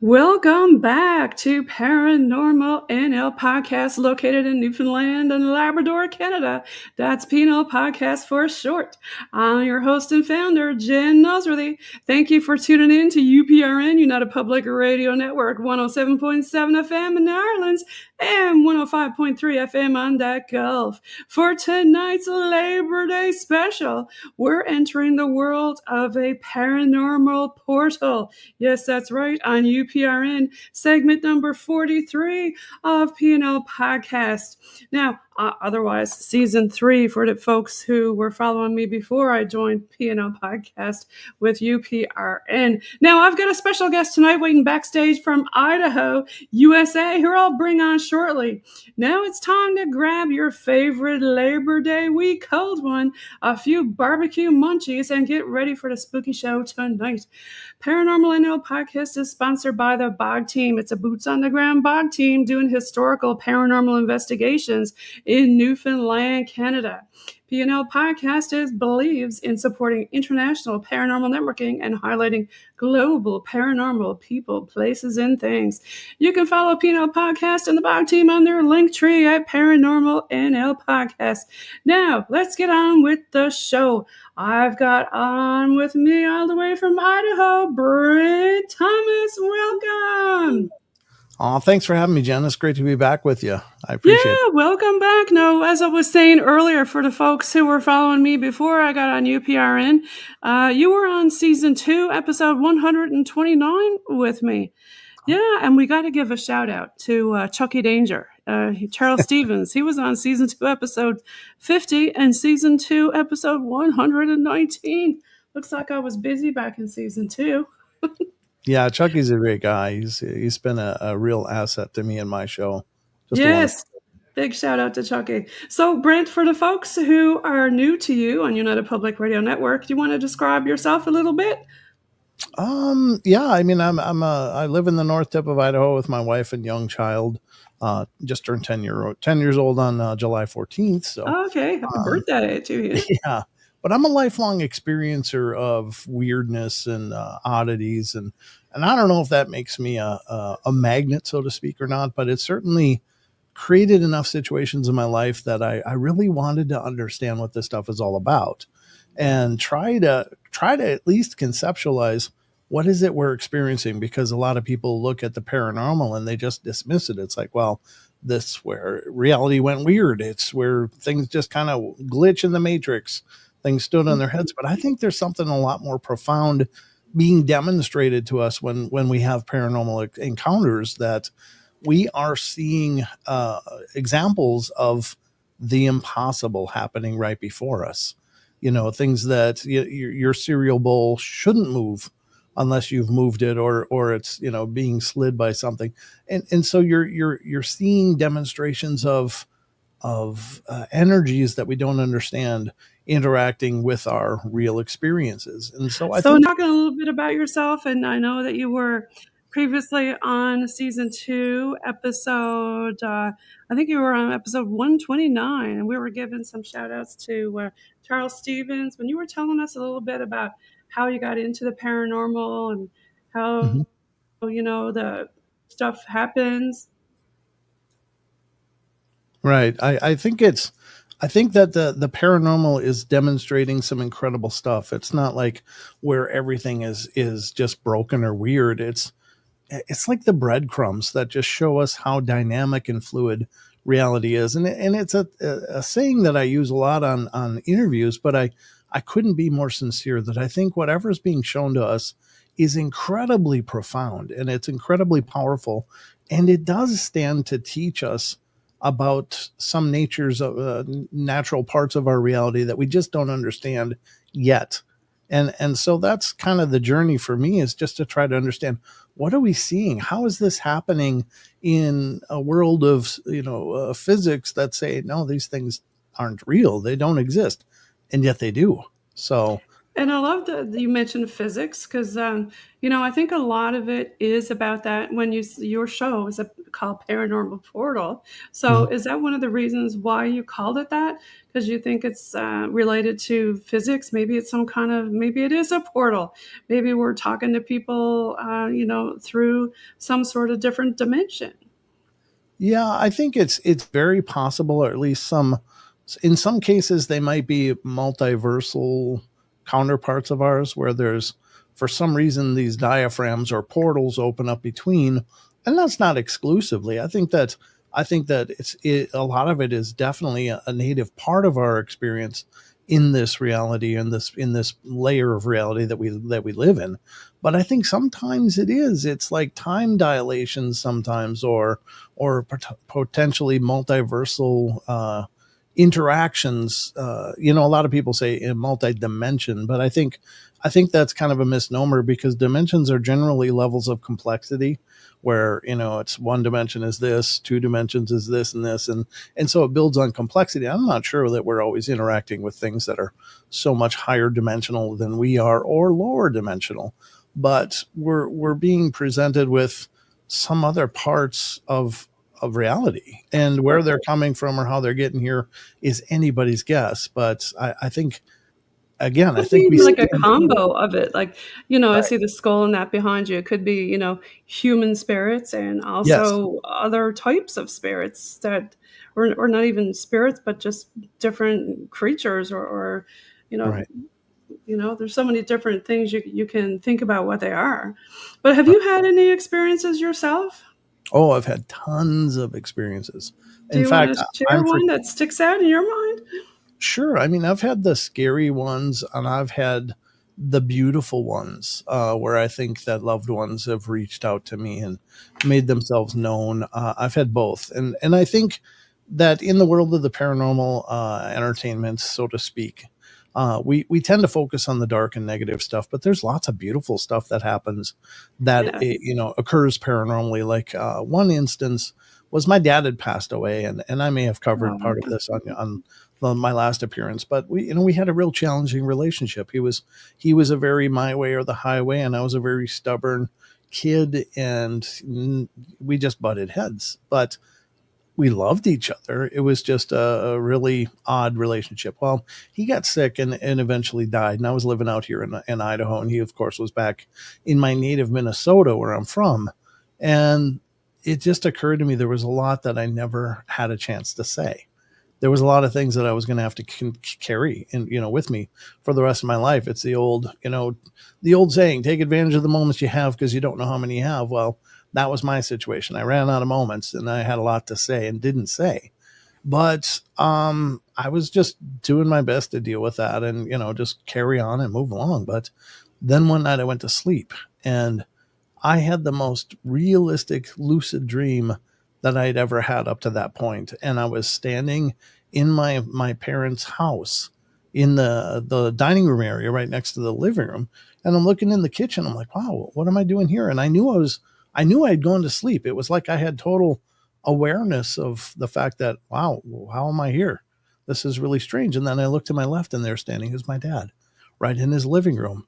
Welcome back to Paranormal NL podcast located in Newfoundland and Labrador, Canada. That's PNL podcast for short. I'm your host and founder, Jen Nosworthy. Thank you for tuning in to UPRN, United Public Radio Network, 107.7 FM in Ireland's and 105.3 FM on that Gulf. For tonight's Labor Day special, we're entering the world of a paranormal portal. Yes, that's right, on UPRN, segment number 43 of P&L Podcast. Now, otherwise, season 3 for the folks who were following me before I joined P&L Podcast with UPRN. Now, I've got a special guest tonight waiting backstage from Idaho, USA, who I'll bring on shortly. Now it's time to grab your favorite Labor Day week cold one, a few barbecue munchies, and get ready for the spooky show tonight. Paranormal NL podcast is sponsored by the BOG team. It's a boots-on-the-ground BOG team doing historical paranormal investigations in Newfoundland, Canada. PNL Podcast believes in supporting international paranormal networking and highlighting global paranormal people, places, and things. You can follow PNL Podcast and the BOG team on their link tree at Paranormal NL Podcast. Now, let's get on with the show. I've got on with me all the way from Idaho, Brent Thomas. Welcome. Oh, thanks for having me, Jen. It's great to be back with you. I appreciate it. Yeah, welcome back. No, as I was saying earlier, for the folks who were following me before I got on UPRN, you were on season 2, episode 129 with me. Yeah, and we got to give a shout out to Chucky Danger, Charles Stevens. He was on season 2, episode 50, and season 2, episode 119. Looks like I was busy back in season 2. Yeah, Chucky's a great guy. He's been a real asset to me in my show. Yes. Big shout out to Chucky. So, Brent, for the folks who are new to you on United Public Radio Network, do you want to describe yourself a little bit? Yeah, I mean, I live in the north tip of Idaho with my wife and young child. Just turned 10 years old on July 14th. So, okay, happy birthday to you. Yeah, but I'm a lifelong experiencer of weirdness and oddities, and I don't know if that makes me a magnet, so to speak, or not. But it certainly created enough situations in my life that I really wanted to understand what this stuff is all about, and try to at least conceptualize what is it we're experiencing, because a lot of people look at the paranormal and they just dismiss it. It's like, well, this where reality went weird. It's where things just kind of glitch in the matrix. Things stood on their heads. But I think there's something a lot more profound being demonstrated to us when we have paranormal encounters, that we are seeing examples of the impossible happening right before us. You know, things that your cereal bowl shouldn't move unless you've moved it, or it's, you know, being slid by something. And so you're seeing demonstrations of energies that we don't understand interacting with our real experiences. And so talking a little bit about yourself, and I know that you were previously on season 2 episode, I think you were on episode 129, and we were giving some shout outs to Charles Stevens when you were telling us a little bit about how you got into the paranormal and how, you know, the stuff happens. Right. I think that the paranormal is demonstrating some incredible stuff. It's not like where everything is just broken or weird. It's like the breadcrumbs that just show us how dynamic and fluid reality is. And it's a saying that I use a lot on interviews, but I couldn't be more sincere that I think whatever's being shown to us is incredibly profound, and it's incredibly powerful. And it does stand to teach us about some natures of natural parts of our reality that we just don't understand yet. And so that's kind of the journey for me, is just to try to understand, what are we seeing? How is this happening in a world of, physics that say, no, these things aren't real. They don't exist. And yet they do. So And I love that you mentioned physics because, I think a lot of it is about that. When your show is called Paranormal Portal, so Mhm. is that one of the reasons why you called it that? Because you think it's related to physics? Maybe it's some kind of, maybe it is a portal. Maybe we're talking to people, through some sort of different dimension. Yeah, I think it's very possible, or at least some. In some cases, they might be multiversal counterparts of ours, where there's for some reason these diaphragms or portals open up between, and that's not exclusively. I think that a lot of it is definitely a native part of our experience in this reality, in this layer of reality that we live in. But I think sometimes it's like time dilation sometimes, or potentially multiversal interactions. A lot of people say in multi-dimension, but I think that's kind of a misnomer, because dimensions are generally levels of complexity, where it's one dimension is this, two dimensions is this and this, and so it builds on complexity. I'm not sure that we're always interacting with things that are so much higher dimensional than we are, or lower dimensional, but we're being presented with some other parts of reality, and where they're coming from or how they're getting here is anybody's guess. But I think, again, I Could think be we like a stand. combo of it. Like, I Right. see the skull and that behind you. It could be, human spirits and Yes. also other types of spirits that, or not even spirits, but just different creatures or you know, Right. there's so many different things you can think about what they are. But have you had any experiences yourself? Oh, I've had tons of experiences. Do In you want fact, to share I'm for one that sticks out in your mind? sure. I mean, I've had the scary ones, and I've had the beautiful ones, where I think that loved ones have reached out to me and made themselves known. I've had both, and I think that in the world of the paranormal entertainment, so to speak, we tend to focus on the dark and negative stuff, but there's lots of beautiful stuff that happens that Yes. occurs paranormally. Like one instance was my dad had passed away, and I may have covered Oh, part of this on my last appearance, but we had a real challenging relationship. He was a very my way or the highway, and I was a very stubborn kid, and we just butted heads. But we loved each other. It was just a really odd relationship. Well, he got sick and eventually died, and I was living out here in Idaho, and he, of course, was back in my native Minnesota, where I'm from. And it just occurred to me there was a lot that I never had a chance to say. There was a lot of things that I was going to have to carry and with me for the rest of my life. It's the old saying, take advantage of the moments you have, because you don't know how many you have. Well, that was my situation. I ran out of moments, and I had a lot to say and didn't say. But I was just doing my best to deal with that, and just carry on and move along. But then one night I went to sleep, and I had the most realistic lucid dream that I'd ever had up to that point. And I was standing in my parents' house, in the dining room area right next to the living room. And I'm looking in the kitchen. I'm like, wow, what am I doing here? And I knew I had gone to sleep. It was like I had total awareness of the fact that, wow, how am I here? This is really strange. And then I looked to my left, and there standing is my dad, right in his living room.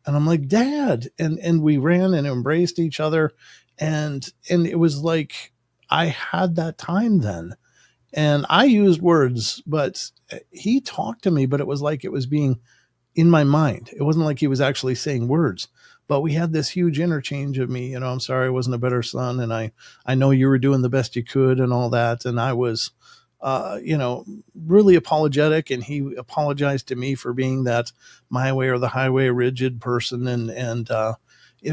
And I'm like, Dad. And we ran and embraced each other. And it was like I had that time then. And I used words, but he talked to me, but it was like it was being in my mind. It wasn't like he was actually saying words. But we had this huge interchange of me, I'm sorry I wasn't a better son, and I know you were doing the best you could and all that. And I was uh, you know, really apologetic, and he apologized to me for being that my way or the highway rigid person, and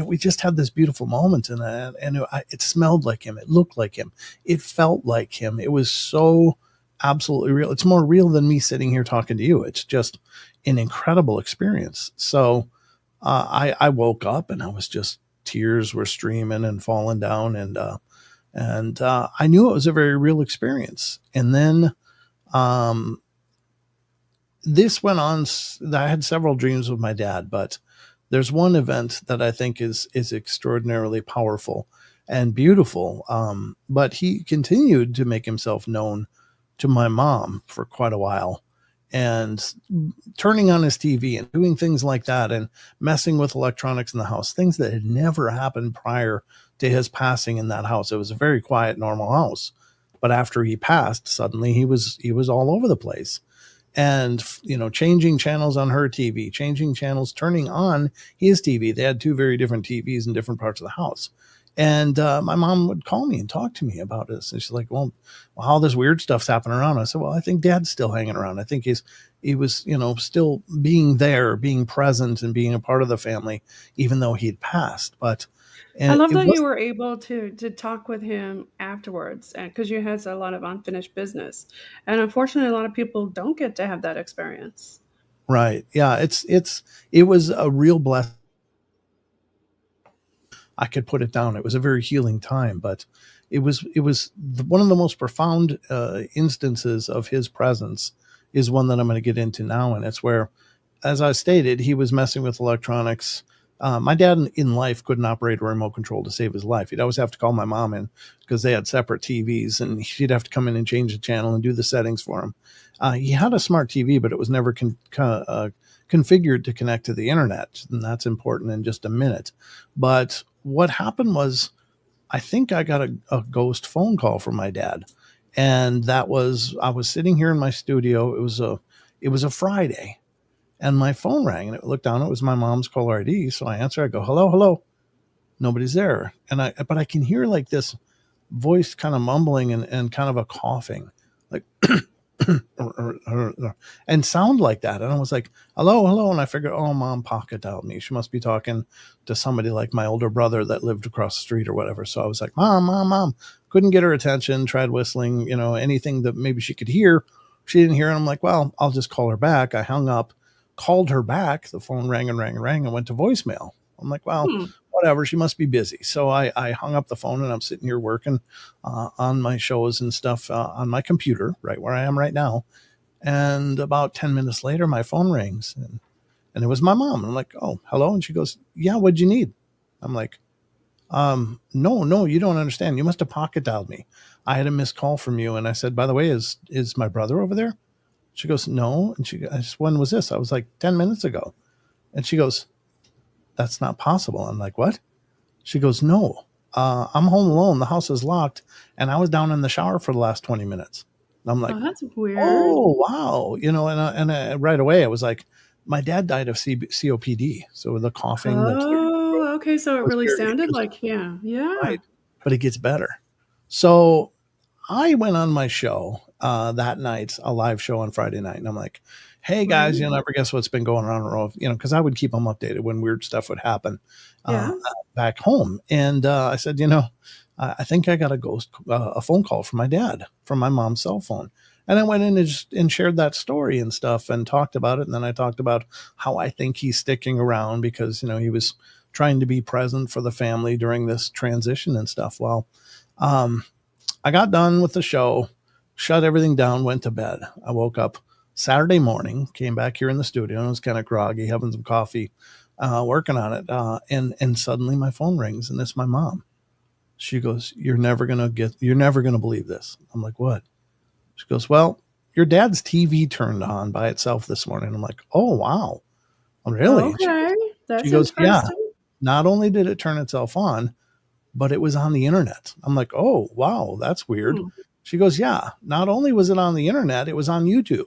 we just had this beautiful moment, and it smelled like him, it looked like him, it felt like him. It was so absolutely real. It's more real than me sitting here talking to you. It's just an incredible experience. So I woke up, and I was just tears were streaming and falling down, and I knew it was a very real experience. And then um, this went on. I had several dreams with my dad, but there's one event that I think is extraordinarily powerful and beautiful. But he continued to make himself known to my mom for quite a while, and turning on his TV and doing things like that and messing with electronics in the house, things that had never happened prior to his passing in that house. It was a very quiet, normal house. But after he passed, suddenly he was all over the place. And changing channels on her TV, changing channels, turning on his TV. They had two very different TVs in different parts of the house. And my mom would call me and talk to me about this. And she's like, well, all this weird stuff's happening around. I said, well, I think Dad's still hanging around. I think he was, still being there, being present and being a part of the family, even though he'd passed. But I and love it that you was were able to talk with him afterwards, and because you had a lot of unfinished business, and unfortunately, a lot of people don't get to have that experience. right. Yeah. It was a real blessing. I could put it down. It was a very healing time, but it was one of the most profound instances of his presence is one that I'm going to get into now, and it's where, as I stated, he was messing with electronics. My dad in life couldn't operate a remote control to save his life. He'd always have to call my mom in because they had separate TVs, and she'd have to come in and change the channel and do the settings for him. He had a smart TV, but it was never configured to connect to the internet, and that's important in just a minute. But what happened was, I think I got a ghost phone call from my dad, and I was sitting here in my studio. It was a Friday, and my phone rang, and it looked down. It was my mom's caller ID, so I answer. I go, "Hello, hello." Nobody's there, but I can hear like this voice kind of mumbling and kind of a coughing, like and sound like that. And I was like, hello, hello. And I figured, oh, mom pocket dialed me. She must be talking to somebody like my older brother that lived across the street or whatever. So I was like, mom, mom, mom. Couldn't get her attention, tried whistling, anything that maybe she could hear. She didn't hear. And I'm like, well, I'll just call her back. I hung up, called her back. The phone rang and rang and rang and went to voicemail. I'm like, well, Hmm. whatever. She must be busy. So I hung up the phone, and I'm sitting here working on my shows and stuff on my computer, right where I am right now. And about 10 minutes later, my phone rings, and it was my mom. I'm like, oh, hello. And she goes, yeah, what'd you need? I'm like, no, no, you don't understand. You must have pocket dialed me. I had a missed call from you. And I said, by the way, is my brother over there? She goes, no. And I said, when was this? I was like 10 minutes ago. And she goes, that's not possible. I'm like, what? She goes, no, I'm home alone. The house is locked. And I was down in the shower for the last 20 minutes. And I'm like, Oh, that's weird. oh, wow. Right away, I was like, my dad died of COPD. So the coughing, the clear throat Oh, okay. So it was really very sounded interesting. like him. Yeah. Right. But it gets better. So I went on my show that night, a live show on Friday night. And I'm like, hey, guys, Right. you'll never guess what's been going on. Because I would keep them updated when weird stuff would happen Yeah. back home. And I said, I think I got a phone call from my dad from my mom's cell phone. And I went in and shared that story and stuff and talked about it. And then I talked about how I think he's sticking around because, he was trying to be present for the family during this transition and stuff. Well, um, I got done with the show, shut everything down, went to bed. I woke up Saturday morning, came back here in the studio, and I was kind of groggy, having some coffee, working on it. And suddenly my phone rings, and it's my mom. She goes, you're never going to believe this. I'm like, what? She goes, well, your dad's TV turned on by itself this morning. I'm like, oh, wow. Oh, really? And Okay. she That's goes, yeah, interesting. not only did it turn itself on, but it was on the internet. I'm like, oh, wow, that's weird. Hmm. She goes, yeah, not only was it on the internet, it was on YouTube.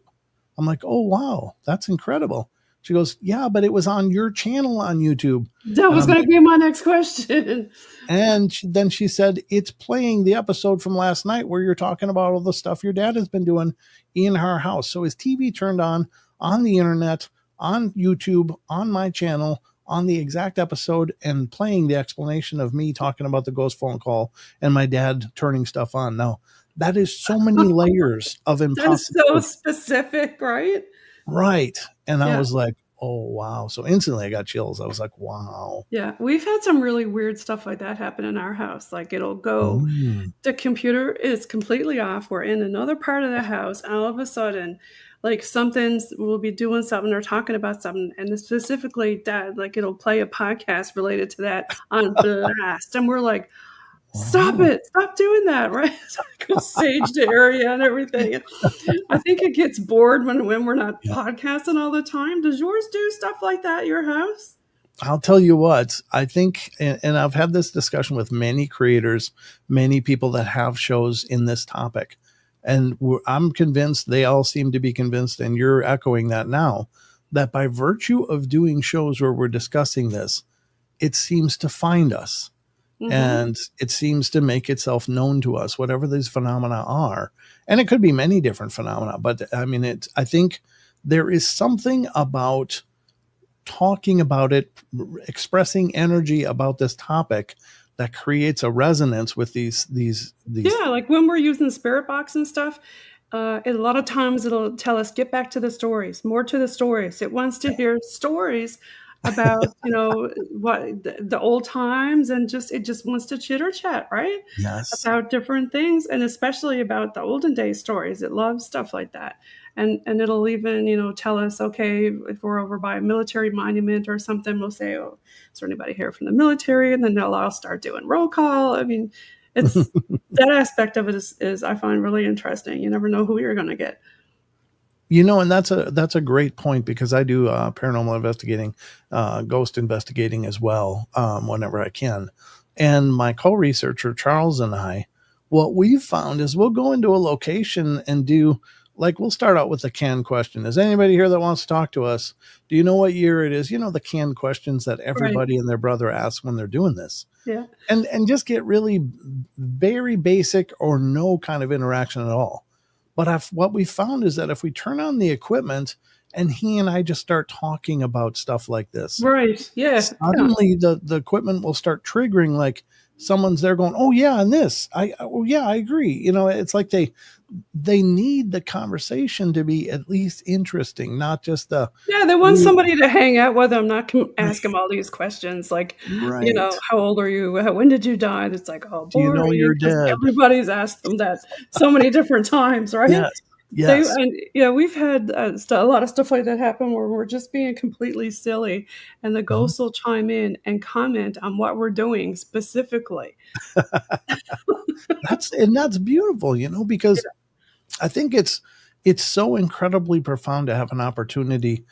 I'm like, oh, wow, that's incredible. She goes, yeah, but it was on your channel on YouTube. That And was I'm going to like, be my next question. then she said, it's playing the episode from last night where you're talking about all the stuff your dad has been doing in our house. So his TV turned on the internet, on YouTube, on my channel, on the exact episode, and playing the explanation of me talking about the ghost phone call and my dad turning stuff on. Now, that is so many layers of That is so impossibility. specific, right? Right. And I Yeah. was like, oh, wow. So instantly I got chills. I was like, wow. Yeah. We've had some really weird stuff like that happen in our house. Like it'll go, Mm. the computer is completely off. We're in another part of the house. And all of a sudden, like something's, we'll be doing something or talking about something. And specifically, dad, like it'll play a podcast related to that on blast. And we're like, Stop Oh, it. Stop doing that, right? So I go sage the area and everything. I think it gets bored when we're not yeah. podcasting all the time. Does yours do stuff like that at your house? I'll tell you what, I think, and I've had this discussion with many creators, many people that have shows in this topic. And I'm convinced they all seem to be convinced, and you're echoing that now, that by virtue of doing shows where we're discussing this, it seems to find us Mhm. and it seems to make itself known to us, whatever these phenomena are. And it could be many different phenomena, but I mean, I think there is something about talking about it, expressing energy about this topic that creates a resonance with these. Yeah, like when we're using spirit box and stuff, a lot of times it'll tell us, "Get back to the stories, more to the stories." It wants to hear stories about, what the old times and it just wants to chitter chat, right? Yes. About different things, and especially about the olden days stories. It loves stuff like that. And it'll even, tell us, okay, if we're over by a military monument or something, we'll say, "Oh, is there anybody here from the military?" And then they'll all start doing roll call. I mean, it's that aspect of it is I find really interesting. You never know who you're gonna get. And that's a great point because I do paranormal investigating, ghost investigating as well, whenever I can. And my co-researcher Charles and I, what we've found is we'll go into a location and do, like, we'll start out with the canned question. Is anybody here that wants to talk to us? Do you know what year it is? The canned questions that Right. everybody and their brother asks when they're doing this, Yeah. and just get really very basic or no kind of interaction at all. But what we found is that if we turn on the equipment and he and I just start talking about stuff like this, Right. Yeah. Yeah. suddenly the equipment will start triggering, like someone's there going, "Oh yeah, and this, oh yeah, I agree." It's like they need the conversation to be at least interesting, not just the Yeah, they want we somebody to hang out with them, not ask right, them all these questions like, right. "How old are you? When did you die?" It's like, "Oh, Do you know boring," you're because dead? everybody's asked them that so many different times, right? Yes, yes. We've had, a lot of stuff like that happen where we're just being completely silly, and the Mhm. ghosts will chime in and comment on what we're doing specifically. That's beautiful, because I think it's so incredibly profound to have an opportunity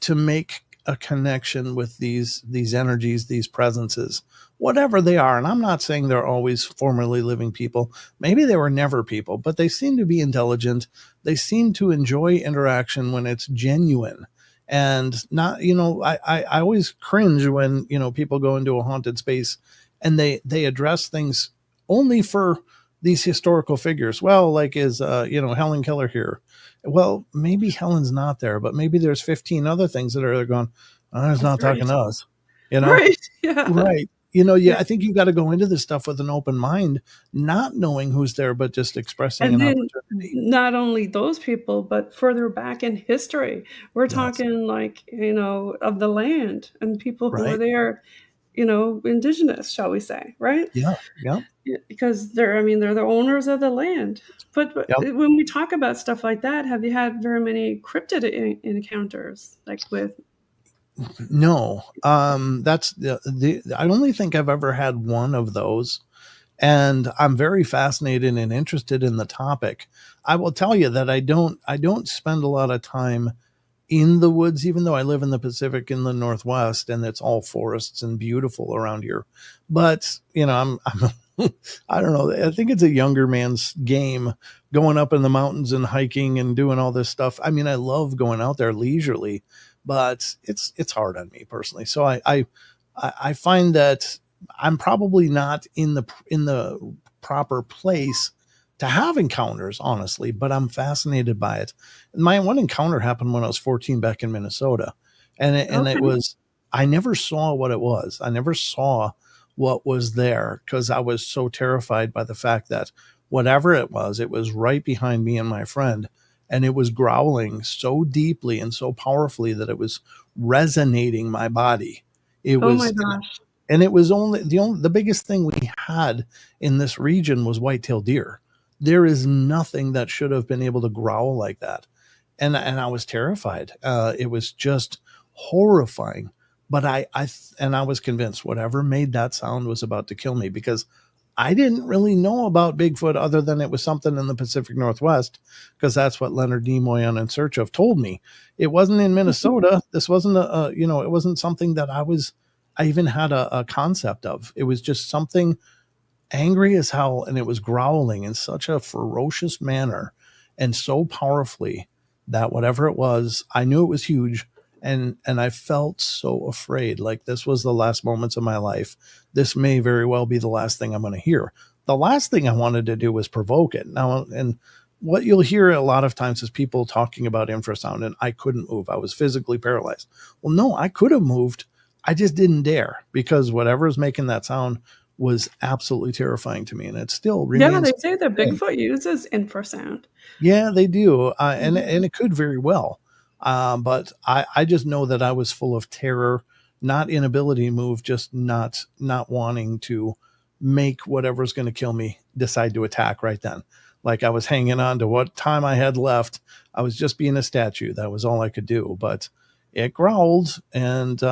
to make a connection with these energies, these presences, whatever they are. And I'm not saying they're always formerly living people. Maybe they were never people, but they seem to be intelligent. They seem to enjoy interaction when it's genuine. And not, I always cringe when, people go into a haunted space and they address things only for these historical figures. Well, like, is Helen Keller here? Well, maybe Helen's not there, but maybe there's 15 other things that are there going, oh, it's That's not talking right. to us, you know? Right, yeah. Right. Yeah. Yeah, I think you got to go into this stuff with an open mind, not knowing who's there, but just expressing And an then opportunity. not only those people, but further back in history, we're Yes. talking like, of the land and people who were Right. there, indigenous, shall we say, right? Yeah. Yeah. Yeah, because they're the owners of the land. But Yep. when we talk about stuff like that, have you had very many cryptid encounters, like with No. That's I only think I've ever had one of those. And I'm very fascinated and interested in the topic. I will tell you that I don't spend a lot of time in the woods, even though I live in the Pacific in the Northwest and it's all forests and beautiful around here. But, I'm I don't know. I think it's a younger man's game, going up in the mountains and hiking and doing all this stuff. I mean, I love going out there leisurely, but it's hard on me personally. So I find that I'm probably not in the proper place to have encounters, honestly, but I'm fascinated by it. My one encounter happened when I was 14 back in Minnesota. And it okay. was, I never saw what it was. I never saw what was there because I was so terrified by the fact that whatever it was right behind me and my friend. And it was growling so deeply and so powerfully that it was resonating my body. It Oh my was, gosh. and it was the biggest thing we had in this region was white-tailed deer. There is nothing that should have been able to growl like that. And I was terrified. It was just horrifying. But I was convinced whatever made that sound was about to kill me because I didn't really know about Bigfoot other than it was something in the Pacific Northwest, because that's what Leonard Nimoy on In Search of told me. It wasn't in Minnesota. This wasn't it wasn't something that I even had a concept of. It was just something angry as hell, and it was growling in such a ferocious manner and so powerfully that whatever it was, I knew it was huge, and I felt so afraid. Like this was the last moments of my life. This may very well be the last thing I'm going to hear. The last thing I wanted to do was provoke it. Now, and what you'll hear a lot of times is people talking about infrasound, and I couldn't move. I was physically paralyzed. Well, no, I could have moved. I just didn't dare, because whatever is making that sound was absolutely terrifying to me, and it still Yeah, remains. they say that Bigfoot uses infrasound. Yeah, they do, and Mhm. it could very well, but I just know that I was full of terror, not inability to move, just not wanting to make whatever's going to kill me decide to attack right then. Like I was hanging on to what time I had left. I was just being a statue. That was all I could do. But it growled, and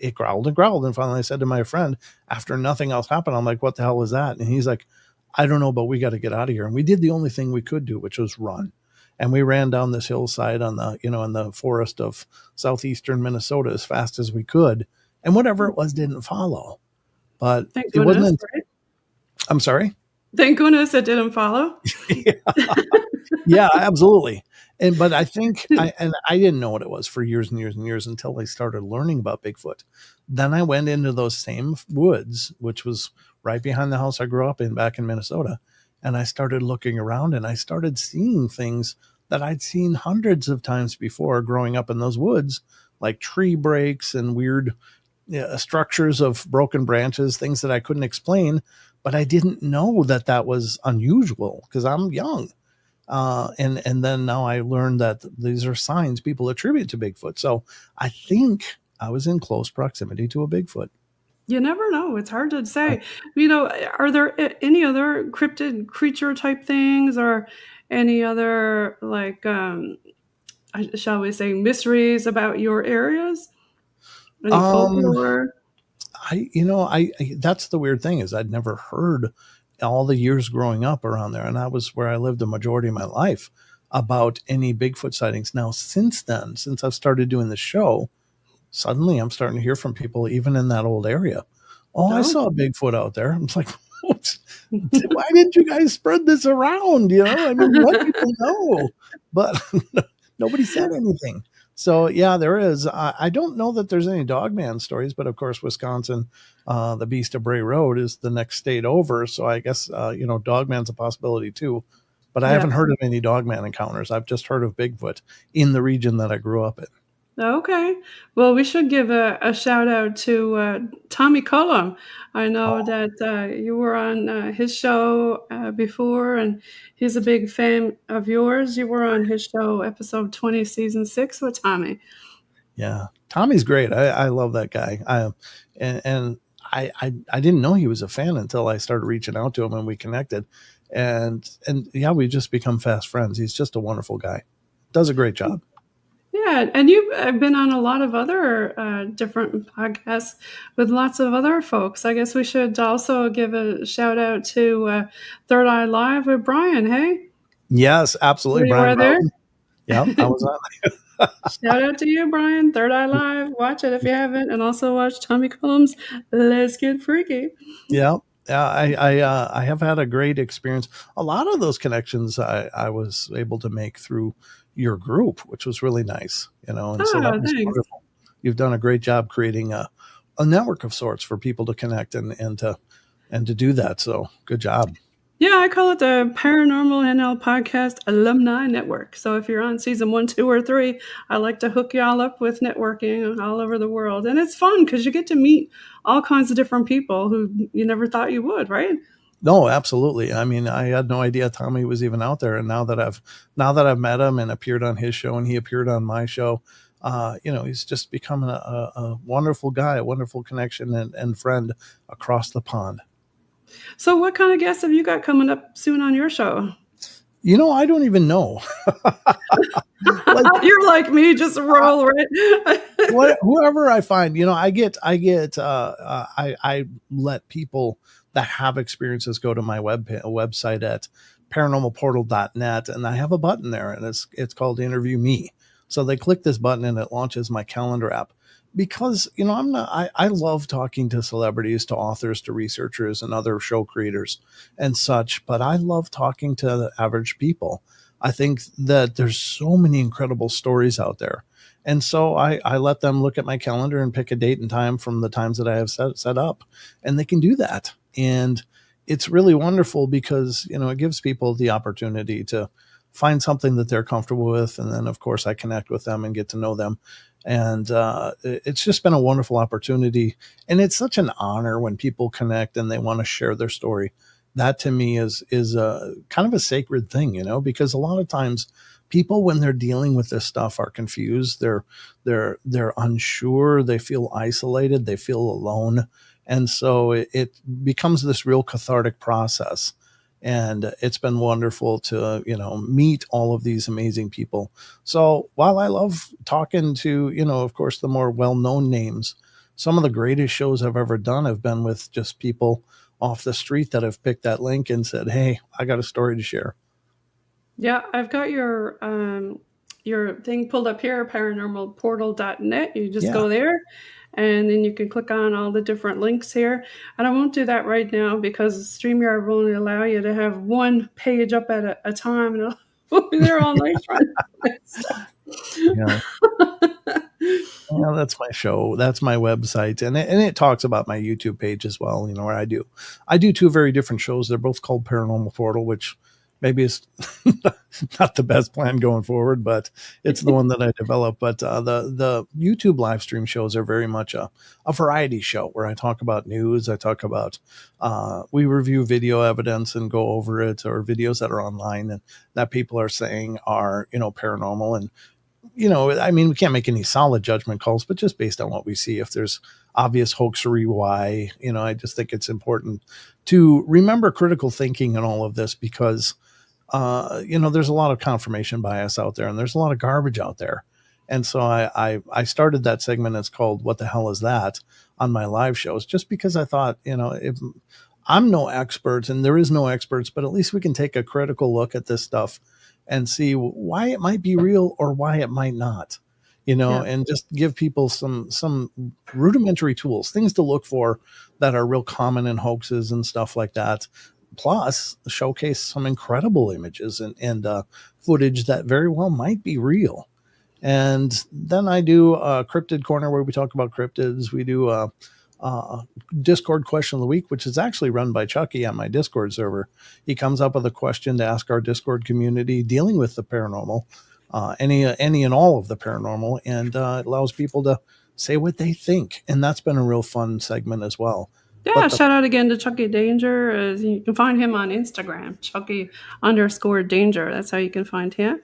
it growled and growled. And finally I said to my friend, after nothing else happened, I'm like, what the hell was that? And he's like, I don't know, but we got to get out of here. And we did the only thing we could do, which was run. And we ran down this hillside on the, in the forest of southeastern Minnesota as fast as we could. And whatever it was didn't follow. But Thank it goodness, wasn't, right? I'm sorry. Thank goodness it didn't follow. Yeah, absolutely. But I think I didn't know what it was for years and years and years until I started learning about Bigfoot. Then I went into those same woods, which was right behind the house I grew up in back in Minnesota. And I started looking around, and I started seeing things that I'd seen hundreds of times before growing up in those woods, like tree breaks and weird structures of broken branches, things that I couldn't explain, but I didn't know that that was unusual because I'm young. And then now I learned that these are signs people attribute to Bigfoot. So I think I was in close proximity to a Bigfoot. You never know. It's hard to say. Are there any other cryptid creature type things, or any other, like, shall we say, mysteries about your areas? Any Um, folklore? I that's the weird thing is I'd never heard all the years growing up around there, and that was where I lived the majority of my life, about any Bigfoot sightings. Now, since then, since I've started doing the show, suddenly I'm starting to hear from people even in that old area. Oh, I No. saw a Bigfoot out there. I'm like, what? Why didn't you guys spread this around? I mean, let people know. But nobody said anything. So yeah, there is. I don't know that there's any Dogman stories, but of course, Wisconsin, the Beast of Bray Road is the next state over. So I guess Dogman's a possibility too. But I Yeah. haven't heard of any Dogman encounters. I've just heard of Bigfoot in the region that I grew up in. Okay. Well, we should give a shout out to Tommy Cullum. I know Oh, that you were on his show before, and he's a big fan of yours. You were on his show, episode 20, season 6, with Tommy. yeah, Tommy's great. I love that guy. And I didn't know he was a fan until I started reaching out to him and we connected, and yeah, we just become fast friends. He's just a wonderful guy. Does a great job. Yeah, and you've been on a lot of other different podcasts with lots of other folks. I guess we should also give a shout out to Third Eye Live with Brian. Hey, Yes, absolutely, you Brian were there? Broughton. Yeah, I was on. Shout out to you, Brian. Third Eye Live. Watch it if you haven't, and also watch Tommy Cullum's Let's Get Freaky. Yeah, yeah. I have had a great experience. A lot of those connections I was able to make through your group, which was really nice. And so that Oh, was thanks. wonderful. You've done a great job creating a network of sorts for people to connect and to do that. So good job. Yeah, I call it the Paranormal NL Podcast Alumni Network. So if you're on season 1, 2, or 3, I like to hook y'all up with networking all over the world. And it's fun because you get to meet all kinds of different people who you never thought you would, right? No, absolutely. I mean, I had no idea Tommy was even out there, and now that I've met him and appeared on his show, and he appeared on my show, he's just become a wonderful guy, a wonderful connection and friend across the pond. So what kind of guests have you got coming up soon on your show? I don't even know. Like You're like me, just roll, right? whoever I find, I let people that have experiences go to my website at paranormalportal.net, and I have a button there, and it's called Interview Me. So they click this button and it launches my calendar app. Because I love talking to celebrities, to authors, to researchers, and other show creators and such, but I love talking to the average people. I think that there's so many incredible stories out there. And so I let them look at my calendar and pick a date and time from the times that I have set up, and they can do that. And it's really wonderful because, it gives people the opportunity to find something that they're comfortable with. And then, of course, I connect with them and get to know them. And it's just been a wonderful opportunity. And it's such an honor when people connect and they want to share their story. That to me is a kind of a sacred thing, because a lot of times people, when they're dealing with this stuff, are confused. They're unsure. They feel isolated. They feel alone. And so it becomes this real cathartic process. And it's been wonderful to, meet all of these amazing people. So while I love talking to, of course, the more well-known names, some of the greatest shows I've ever done have been with just people off the street that have picked that link and said, "Hey, I got a story to share." Yeah, I've got your thing pulled up here, paranormalportal.net. You just Yeah. go there and then you can click on all the different links here. And I won't do that right now because StreamYard will only allow you to have one page up at a time, and I'll be there all night trying to find stuff. Yeah. Yeah, that's my show. That's my website, and it talks about my YouTube page as well. Where I do two very different shows. They're both called Paranormal Portal, which maybe is not the best plan going forward, but it's the one that I developed. But the YouTube live stream shows are very much a variety show where I talk about news. I talk about we review video evidence and go over it, or videos that are online and that people are saying are paranormal. And we can't make any solid judgment calls, but just based on what we see, if there's obvious hoaxery, why, I just think it's important to remember critical thinking in all of this because, there's a lot of confirmation bias out there and there's a lot of garbage out there. And so I started that segment. It's called "What the Hell Is That?" on my live shows, just because I thought, if I'm no expert and there is no experts, but at least we can take a critical look at this stuff and see why it might be real or why it might not, Yeah. and just give people some rudimentary tools, things to look for that are real common in hoaxes and stuff like that. Plus, showcase some incredible images and footage that very well might be real. And then I do a cryptid corner where we talk about cryptids. We do a Discord question of the week, which is actually run by Chucky on my Discord server. He comes up with a question to ask our Discord community dealing with the paranormal, any and all of the paranormal, and it allows people to say what they think. And that's been a real fun segment as well. Yeah, But shout out again to Chucky Danger. You can find him on Instagram, Chucky_Danger. That's how you can find him.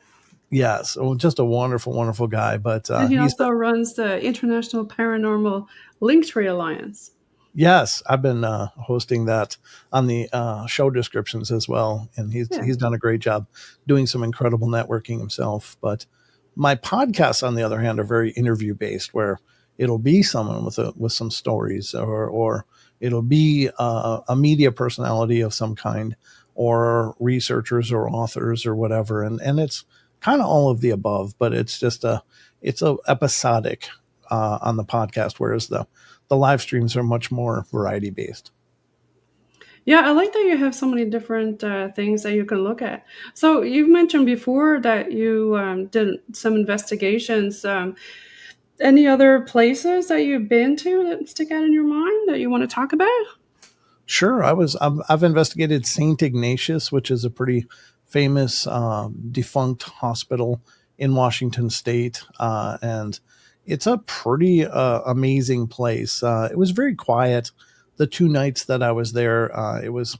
yes, just a wonderful, wonderful guy. But And he he's also runs the International Paranormal Linktree Alliance. Yes, I've been hosting that on the show descriptions as well, and Yeah. he's done a great job doing some incredible networking himself. But my podcasts, on the other hand, are very interview based, where it'll be someone with some stories, or it'll be a media personality of some kind, or researchers or authors or whatever, and it's kind of all of the above. But it's just it's a episodic on the podcast, whereas the live streams are much more variety based. Yeah, I like that you have so many different things that you can look at. So you've mentioned before that you did some investigations. Any other places that you've been to that stick out in your mind that you want to talk about? Sure, I've investigated Saint Ignatius, which is a pretty famous defunct hospital in Washington State, and it's a pretty amazing place. It was very quiet the 2 nights that I was there. It was.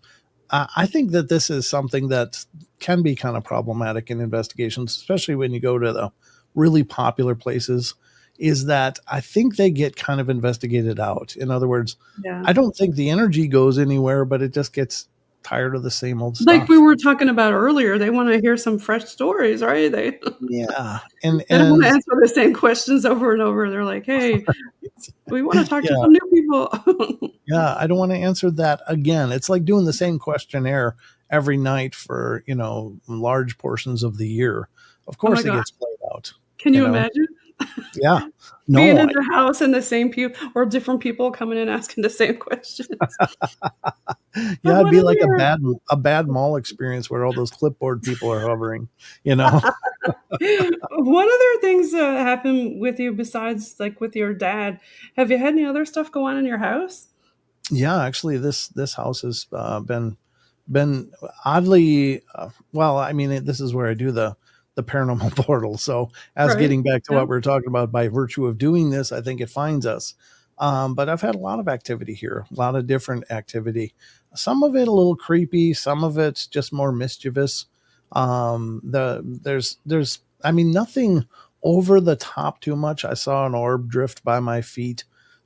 I think that this is something that can be kind of problematic in investigations, especially when you go to the really popular places. Is that I think they get kind of investigated out. In other words, Yeah. I don't think the energy goes anywhere, but it just gets tired of the same old Like we stuff. were talking about earlier, they want to hear some fresh stories, right? They Yeah. And they don't want to and answer the same questions over and over. They're like, "Hey, We want to talk to Yeah. some new people. Yeah. I don't want to answer that again. It's like doing the same questionnaire every night for, large portions of the year. Of Oh my course it God. gets played out, Can you you know? imagine Yeah. being No, in the house and the same people or different people coming in asking the same questions? But yeah, it'd what be like a other bad mall experience where all those clipboard people are hovering, you know? what other things happen with you besides like with your dad? Have you had any other stuff go on in your house? Yeah, actually, this house has been oddly well. I mean, this is where I do the paranormal portal. So, as Right. getting back to Yeah. what we are talking about, by virtue of doing this, I think it finds us. But I've had a lot of activity here, a lot of different activity. Some of it a little creepy, some of it's just more mischievous. There's I mean nothing over the top too much. I saw an orb drift by my feet,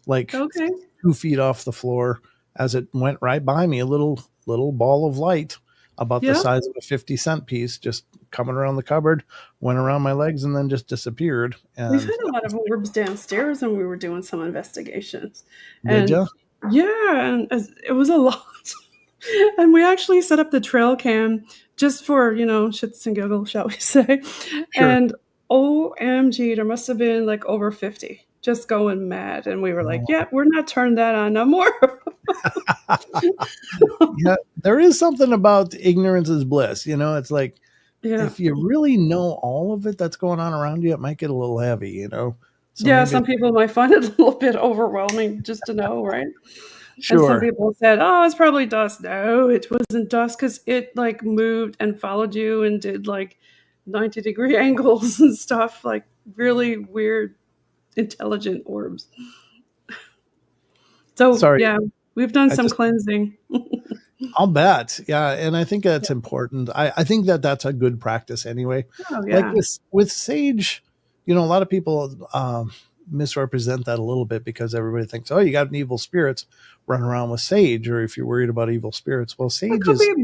like Okay. 2 feet off the floor as it went right by me. A little ball of light about the Yeah. size of a 50-cent piece, just coming around the cupboard, went around my legs, and then just disappeared. We've And had a lot of orbs downstairs when we were doing some investigations. did And you? yeah, and it was a lot. And we actually set up the trail cam just for, shits and giggles, shall we say. Sure. And OMG, there must have been like over 50 just going mad. And we were like, Oh, yeah, we're not turning that on no more. yeah, there is something about ignorance is bliss. It's like Yeah. if you really know all of it that's going on around you, it might get a little heavy. So Yeah, maybe some it's people might find it a little bit overwhelming just to know, right? And some sure. people said, "Oh, it's probably dust." No, it wasn't dust because it like moved and followed you and did like 90-degree angles and stuff, like really weird, intelligent orbs. So Sorry, yeah, we've done I some just cleansing. I'll bet. Yeah, and I think that's important. I think that that's a good practice anyway. Oh Like yeah, with sage, a lot of people misrepresent that a little bit because everybody thinks, oh, you got an evil spirits run around with sage, or if you're worried about evil spirits, well, it sage could be is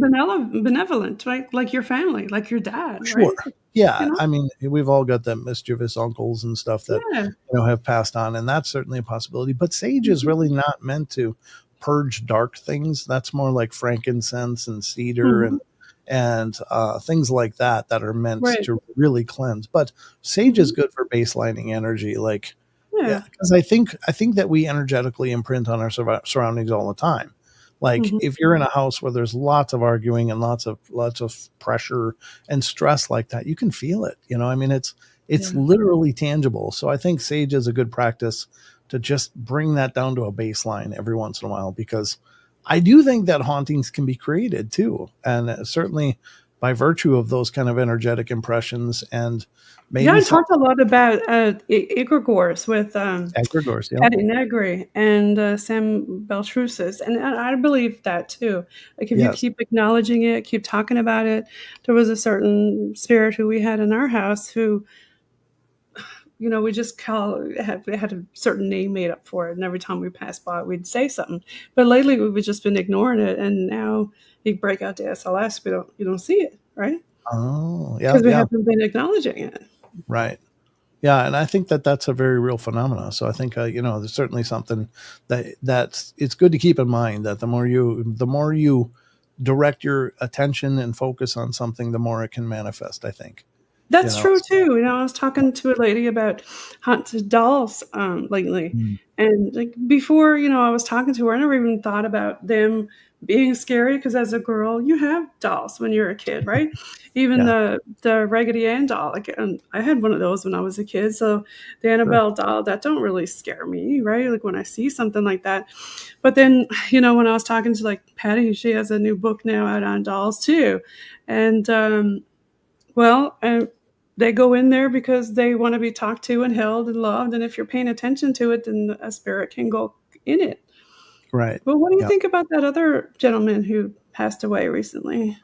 benevolent, right? Like your family, like your dad, sure. right? You Yeah, know? I mean, we've all got them mischievous uncles and stuff that Yeah. have passed on, and that's certainly a possibility. But sage is Mhm. really not meant to purge dark things. That's more like frankincense and cedar Mhm. and things like that are meant Right. to really cleanse. But sage is Mhm. good for baselining energy, like yeah, Yeah. because I think that we energetically imprint on our surroundings all the time. Like Mhm. if you're in a house where there's lots of arguing and lots of pressure and stress like that, you can feel it. I mean, it's Yeah. literally tangible. So I think sage is a good practice to just bring that down to a baseline every once in a while, because I do think that hauntings can be created too, and certainly by virtue of those kind of energetic impressions and Yeah, maybe I some talked a lot about egregores with egregores. Yeah. Patty Negri and Sam Beltrusis, and I believe that too. Like if you Yes. keep acknowledging it, keep talking about it. There was a certain spirit who we had in our house who, we just had a certain name made up for it, and every time we passed by, we'd say something. But lately, we've just been ignoring it, and now you break out the SLS, we don't you don't see it, right? Oh, yeah, Because we yeah, haven't been acknowledging it. right. Yeah, and I think that that's a very real phenomenon. So I think there's certainly something that's it's good to keep in mind that the more you direct your attention and focus on something, the more it can manifest. I think. You That's know. true too. I was talking to a lady about haunted dolls lately, Mm. and like before, I was talking to her. I never even thought about them being scary because as a girl, you have dolls when you're a kid, right? Even Yeah. the Raggedy Ann doll. Like, I had one of those when I was a kid. So the Sure. Annabelle doll that don't really scare me, right? Like when I see something like that. But then, when I was talking to like Patty, she has a new book now out on dolls too, and well, they go in there because they want to be talked to and held and loved, and if you're paying attention to it, then a spirit can go in it. Right. But what do you Yeah. think about that other gentleman who passed away recently?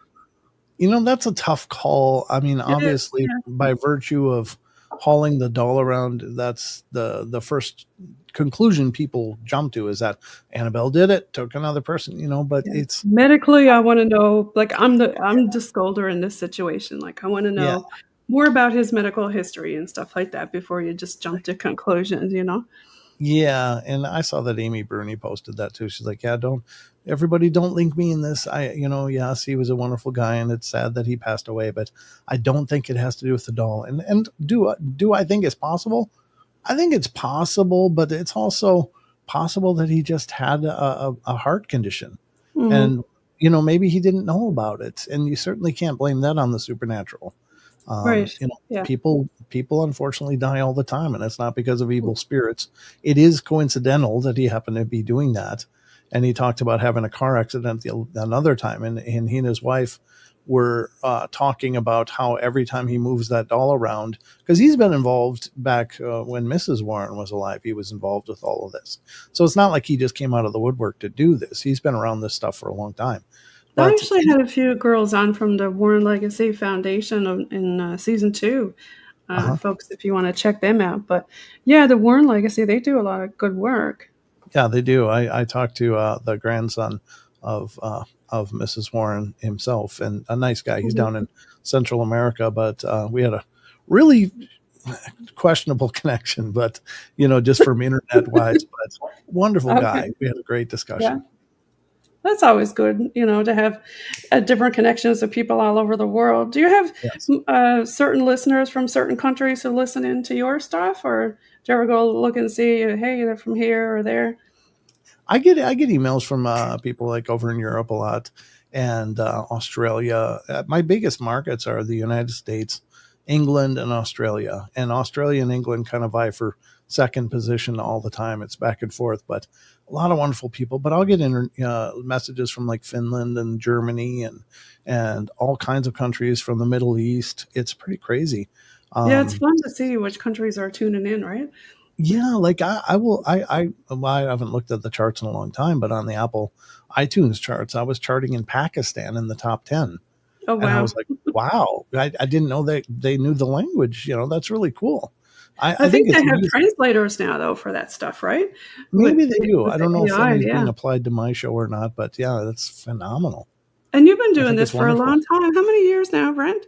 That's a tough call. I mean, It is, obviously, yeah. by virtue of hauling the doll around, that's the first conclusion people jump to is that Annabelle did it, took another person. But Yeah. it's Medically, I wanna know, like, I'm the scolder in this situation, like, I wanna yeah, know more about his medical history and stuff like that before you just jump to conclusions, you know? Yeah, and I saw that Amy Bruni posted that too. She's like, "Yeah, don't everybody don't link me in this. Yes, he was a wonderful guy, and it's sad that he passed away, but I don't think it has to do with the doll." And do I think it's possible? I think it's possible, but it's also possible that he just had a heart condition, Hmm. and maybe he didn't know about it, and you certainly can't blame that on the supernatural. Right. You know, Yeah. people unfortunately die all the time, and it's not because of evil spirits. It is coincidental that he happened to be doing that, and he talked about having a car accident another time, and he and his wife were talking about how every time he moves that doll around, because he's been involved back when Mrs. Warren was alive, he was involved with all of this. So it's not like he just came out of the woodwork to do this. He's been around this stuff for a long time. I But actually had a few girls on from the Warren Legacy Foundation in season two. uh-huh. Folks, if you want to check them out. But yeah, the Warren Legacy, they do a lot of good work. Yeah, they do. I talked to the grandson of Mrs. Warren himself, and a nice guy. He's Mhm. down in Central America, but we had a really questionable connection, but just from internet wise. But wonderful Okay. guy. We had a great Yeah. discussion. That's always good, to have different connections with people all over the world. Do you have Yes. certain listeners from certain countries who listen into your stuff, or do you ever go look and see, hey, they're from here or there? I get emails from people like over in Europe a lot and Australia. My biggest markets are the United States, England, and Australia. And Australia and England kind of vie for second position all the time. It's back and forth, but a lot of wonderful people. But I'll get messages from like Finland and Germany and all kinds of countries from the Middle East. It's pretty crazy. Yeah, it's Um, fun to see which countries are tuning in, right? Yeah, like I will well, I haven't looked at the charts in a long time, but on the Apple iTunes charts, I was charting in Pakistan in the top 10. Oh, And I wow. was like, wow, I didn't know they knew the language. That's really cool. I I think think it's they have amazing. translators now, though, for that stuff, right? Maybe they do. With I the don't know if AI, any's yeah. being applied to my show or not, but yeah, that's phenomenal. And you've been I doing think this it's for a wonderful. long time. How many years now, Brent?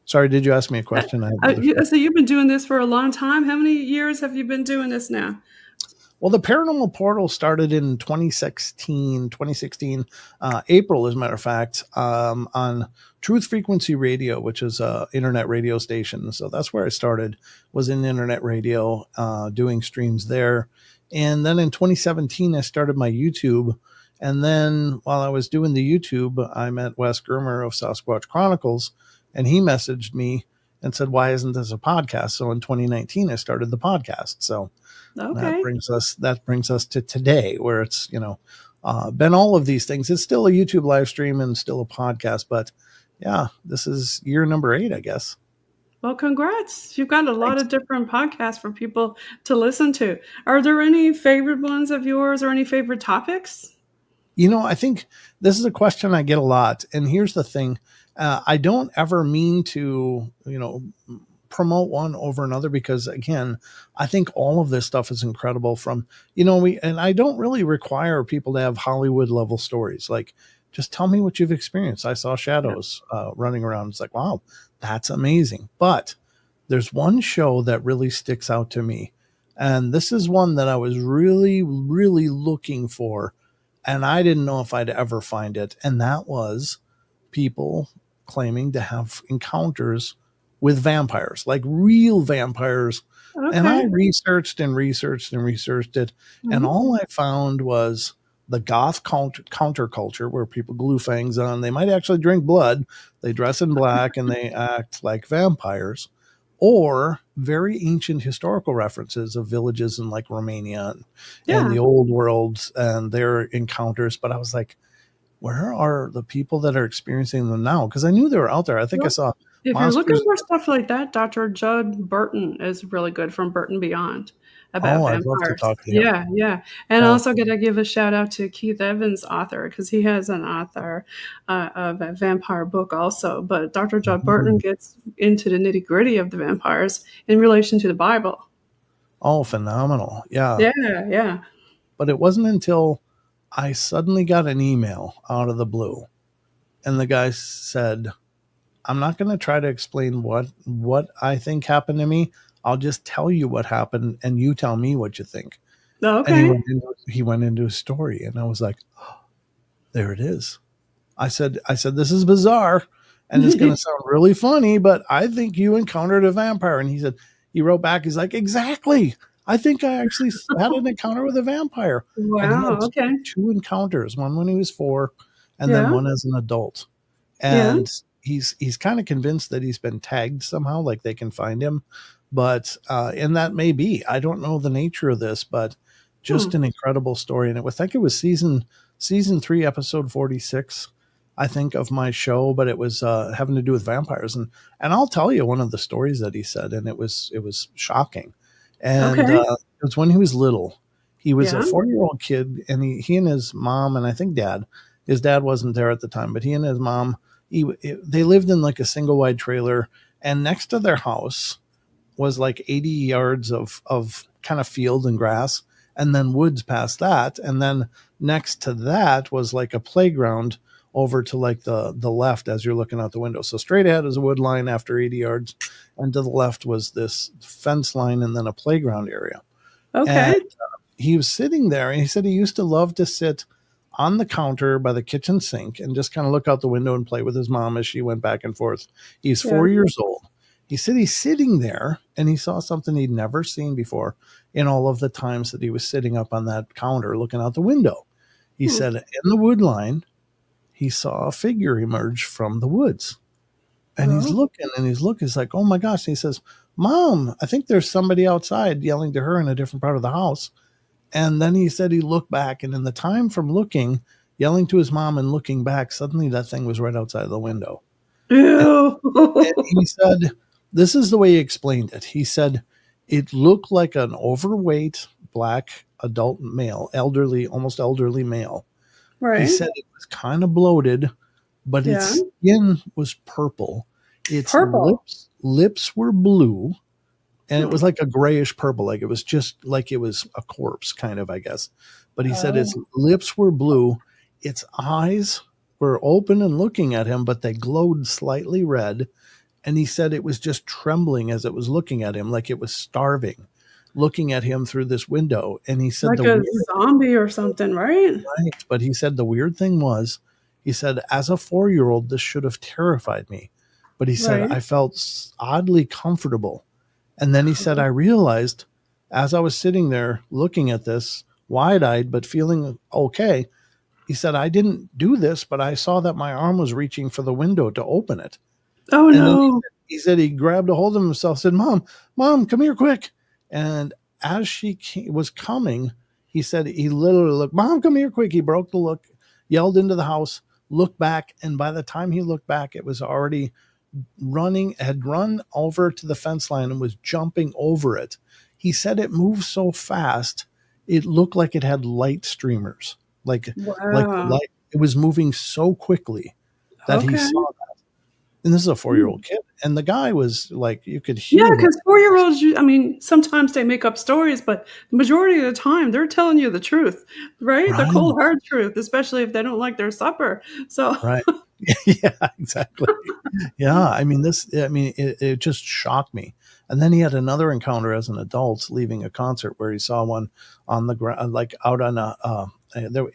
Sorry, did you ask me a question? I had another phone. So you've been doing this for a long time. How many years have you been doing this now? Well, the Paranormal Portal started in 2016, April, as a matter of fact, on Truth Frequency Radio, which is a internet radio station. So that's where I started, was in internet radio, doing streams there. And then in 2017, I started my YouTube. And then while I was doing the YouTube, I met Wes Germer of Sasquatch Chronicles, and he messaged me and said, "Why isn't this a podcast?" So in 2019, I started the podcast. So Okay. that brings us to today, where it's been all of these things. It's still a YouTube live stream and still a podcast, but yeah, this is year number 8, I guess. Well, congrats. You've got a lot Thanks. of different podcasts for people to listen to. Are there any favorite ones of yours or any favorite topics? I think this is a question I get a lot, and here's the thing: I don't ever mean to, promote one over another, because again, I think all of this stuff is incredible. From we and I don't really require people to have Hollywood level stories. Like, just tell me what you've experienced. I saw Yeah. shadows running around. It's like, wow, that's amazing. But there's one show that really sticks out to me, and this is one that I was really, really looking for, and I didn't know if I'd ever find it. And that was people claiming to have encounters with vampires, like real vampires. And I Okay. researched and researched and researched it. And Mhm. all I found was the goth counterculture, where people glue fangs on. They might actually drink blood. They dress in black and they act like vampires, or very ancient historical references of villages in like Romania and Yeah. the old world and their encounters. But I was like, where are the people that are experiencing them now? Because I knew they were out there. I think I Well, saw if you're looking monsters. for stuff like that, Dr. Judd Burton is really good from Burton Beyond about Oh, I'd love to vampires. talk to him. Yeah, yeah. And Yeah. also gotta give a shout out to Keith Evans' author because he has an author of a vampire book also. But Dr. Judd Burton Mhm. gets into the nitty gritty of the vampires in relation to the Bible. Oh, phenomenal. Yeah. Yeah, yeah. But it wasn't until I suddenly got an email out of the blue, and the guy said, "I'm not going to try to explain what I think happened to me. I'll just tell you what happened and you tell me what you think. And Okay. he went into his story, and I was like, oh, there it is. I said, this is bizarre and it's going to sound really funny, but I think you encountered a vampire. And he wrote back, he's like, exactly. I think I actually had an encounter with a vampire. And he had Wow. Okay. two encounters, one when he was 4 and then Yeah. one as an adult. Yeah. And he's kind of convinced that he's been tagged somehow, like they can find him. But and that may be. I don't know the nature of this, but just Hmm. an incredible story. And I think it was season 3, episode 46, I think, of my show, but it was having to do with vampires. And I'll tell you one of the stories that he said, and it was shocking. And Okay. it was when he was little. He was a Yeah. 4-year-old kid, and he and his mom, and I think dad, his dad wasn't there at the time, but he and his mom, they lived in like a single wide trailer, and next to their house was like 80 yards of kind of field and grass, and then woods past that. And then next to that was like a playground over to like the left as you're looking out the window. So straight ahead is a wood line after 80 yards, and to the left was this fence line and then a playground area. And Okay. he was sitting there, and he said he used to love to sit on the counter by the kitchen sink and just kind of look out the window and play with his mom as she went back and forth. He's Yeah. 4 years old. He said he's sitting there and he saw something he'd never seen before in all of the times that he was sitting up on that counter looking out the window. He Hmm. said in the wood line, he saw a figure emerge from the woods. And he's Oh. looking and he's looking. He's like, oh my gosh. And he says, Mom, I think there's somebody outside yelling to her in a different part of the house. And then he said he looked back, and in the time from looking, yelling to his mom and looking back, suddenly that thing was right outside the window. And, Ew. and he said, this is the way he explained it. He said it looked like an overweight black adult male, elderly, almost elderly male. He Right. said it was kind of bloated, but Yeah. its skin was purple. Its Purple. lips were blue, and it Hmm. was like a grayish purple, like it was just like it was a corpse, kind of, I guess. But he said its Oh. lips were blue, its eyes were open and looking at him, but they glowed slightly red. And he said it was just trembling as it was looking at him, like it was starving, looking at him through this window. And he said Like the a weird zombie or something, right? right, but he said the weird thing was, he said, as a 4-year-old, this should have terrified me. But he said, Right. I felt oddly comfortable. And then he said, I realized as I was sitting there looking at this, wide eyed, but feeling okay, he said, I didn't do this, but I saw that my arm was reaching for the window to open it. Oh And then no. he said he grabbed a hold of himself, said, Mom, come here quick. And as was coming, he said he literally looked, Mom, come here quick. He broke the look, yelled into the house, looked back. And by the time he looked back, it was already had run over to the fence line and was jumping over it. He said it moved so fast, it looked like it had light streamers, like Wow. light. It was moving so quickly that he Okay. saw. And this is a Hmm. 4-year-old kid. And the guy was like, you could Yeah, hear him. because 4-year-olds, I mean, sometimes they make up stories, but the majority of the time, they're telling you the truth, right? The Right, cold, hard truth, especially if they don't like their supper. So right. Yeah, exactly. Yeah, I mean, it just shocked me. And then he had another encounter as an adult leaving a concert where he saw one on the ground, like out on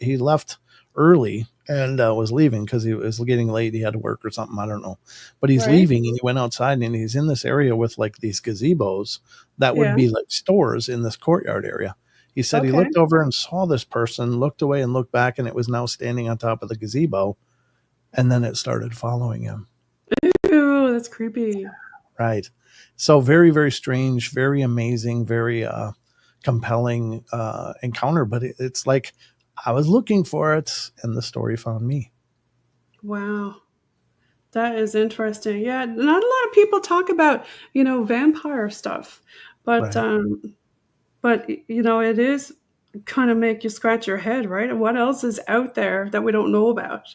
he left early and was leaving because he was getting late. He had to work or something. I don't know. But he's right? leaving and he went outside and he's in this area with like these gazebos that would Yeah. be like stores in this courtyard area. He said he Okay. looked over and saw this person, looked away and looked back, and it was now standing on top of the gazebo. And then it started following him. Ew, that's creepy. Right. So very, very strange, very amazing, very compelling encounter. But it's like I was looking for it, and the story found me. Wow. That is interesting. Yeah, not a lot of people talk about, vampire stuff, but, Right. it is kinda make you scratch your head, right? And what else is out there that we don't know about?